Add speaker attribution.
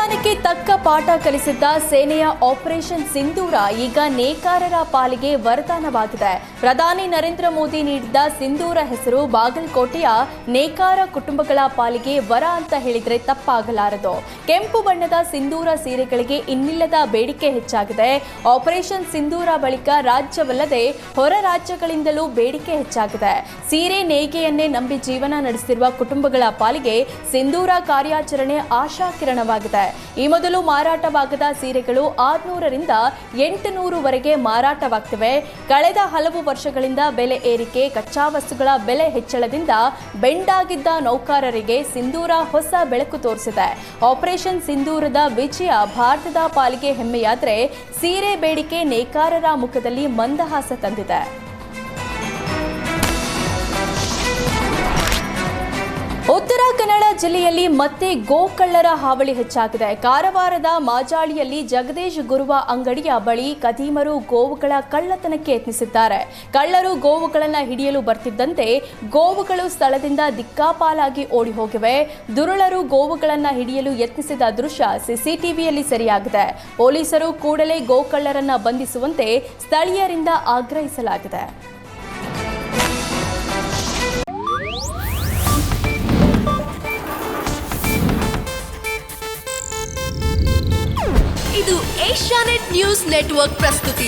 Speaker 1: ಅವಮಾನಕ್ಕೆ ತಕ್ಕ ಪಾಠ ಕಲಿಸಿದ್ದ ಸೇನೆಯ ಆಪರೇಷನ್ ಸಿಂಧೂರ ಈಗ ನೇಕಾರರ ಪಾಲಿಗೆ ವರದಾನವಾಗಿದೆ. ಪ್ರಧಾನಿ ನರೇಂದ್ರ ಮೋದಿ ನೀಡಿದ್ದ ಸಿಂಧೂರ ಹೆಸರು ಬಾಗಲಕೋಟೆಯ ನೇಕಾರ ಕುಟುಂಬಗಳ ಪಾಲಿಗೆ ವರ ಅಂತ ಹೇಳಿದ್ರೆ ತಪ್ಪಾಗಲಾರದು. ಕೆಂಪು ಬಣ್ಣದ ಸಿಂಧೂರ ಸೀರೆಗಳಿಗೆ ಇನ್ನಿಲ್ಲದ ಬೇಡಿಕೆ ಹೆಚ್ಚಾಗಿದೆ. ಆಪರೇಷನ್ ಸಿಂಧೂರ ಬಳಿಕ ರಾಜ್ಯವಲ್ಲದೆ ಹೊರ ರಾಜ್ಯಗಳಿಂದಲೂ ಬೇಡಿಕೆ ಹೆಚ್ಚಾಗಿದೆ. ಸೀರೆ ನೇಯ್ಗೆಯನ್ನೇ ನಂಬಿ ಜೀವನ ನಡೆಸಿರುವ ಕುಟುಂಬಗಳ ಪಾಲಿಗೆ ಸಿಂಧೂರ ಕಾರ್ಯಾಚರಣೆ ಆಶಾಕಿರಣವಾಗಿದೆ. ಈ ಮೊದಲು ಮಾರಾಟವಾಗದ ಸೀರೆಗಳು 600 ರಿಂದ 800 ವರೆಗೆ ಮಾರಾಟವಾಗ್ತಿವೆ. ಕಳೆದ ಹಲವು ವರ್ಷಗಳಿಂದ ಬೆಲೆ ಏರಿಕೆ, ಕಚ್ಚಾ ವಸ್ತುಗಳ ಬೆಲೆ ಹೆಚ್ಚಳದಿಂದ ಬೆಂಡಾಗಿದ್ದ ನೌಕರರಿಗೆ ಸಿಂಧೂರ ಹೊಸ ಬೆಳಕು ತೋರಿಸಿದೆ. ಆಪರೇಷನ್ ಸಿಂಧೂರದ ವಿಜಯ ಭಾರತದ ಪಾಲಿಗೆ ಹೆಮ್ಮೆಯಾದರೆ ಸೀರೆ ಬೇಡಿಕೆ ನೇಕಾರರ ಮುಖದಲ್ಲಿ ಮಂದಹಾಸ ತಂದಿದೆ. ಉತ್ತರ ಕನ್ನಡ ಜಿಲ್ಲೆಯಲ್ಲಿ ಮತ್ತೆ ಗೋಕಳ್ಳರ ಹಾವಳಿ ಹೆಚ್ಚಾಗಿದೆ. ಕಾರವಾರದ ಮಾಜಾಳಿಯಲ್ಲಿ ಜಗದೀಶ್ ಗುರುವ ಅಂಗಡಿಯ ಬಳಿ ಕದೀಮರು ಗೋವುಗಳ ಕಳ್ಳತನಕ್ಕೆ ಯತ್ನಿಸಿದ್ದಾರೆ. ಕಳ್ಳರು ಗೋವುಗಳನ್ನು ಹಿಡಿಯಲು ಬರ್ತಿದ್ದಂತೆ ಗೋವುಗಳು ಸ್ಥಳದಿಂದ ದಿಕ್ಕಾಪಾಲಾಗಿ ಓಡಿ ಹೋಗಿವೆ. ದುರುಳರು ಗೋವುಗಳನ್ನು ಹಿಡಿಯಲು ಯತ್ನಿಸಿದ ದೃಶ್ಯ ಸಿಸಿಟಿವಿಯಲ್ಲಿ ಸೆರೆಯಾಗಿದೆ. ಪೊಲೀಸರು ಕೂಡಲೇ ಗೋಕಳ್ಳರನ್ನ ಬಂಧಿಸುವಂತೆ ಸ್ಥಳೀಯರಿಂದ ಆಗ್ರಹಿಸಲಾಗಿದೆ.
Speaker 2: ಇದು ಏಷ್ಯಾನೆಟ್ ನ್ಯೂಸ್ ನೆಟ್ವರ್ಕ್ ಪ್ರಸ್ತುತಿ.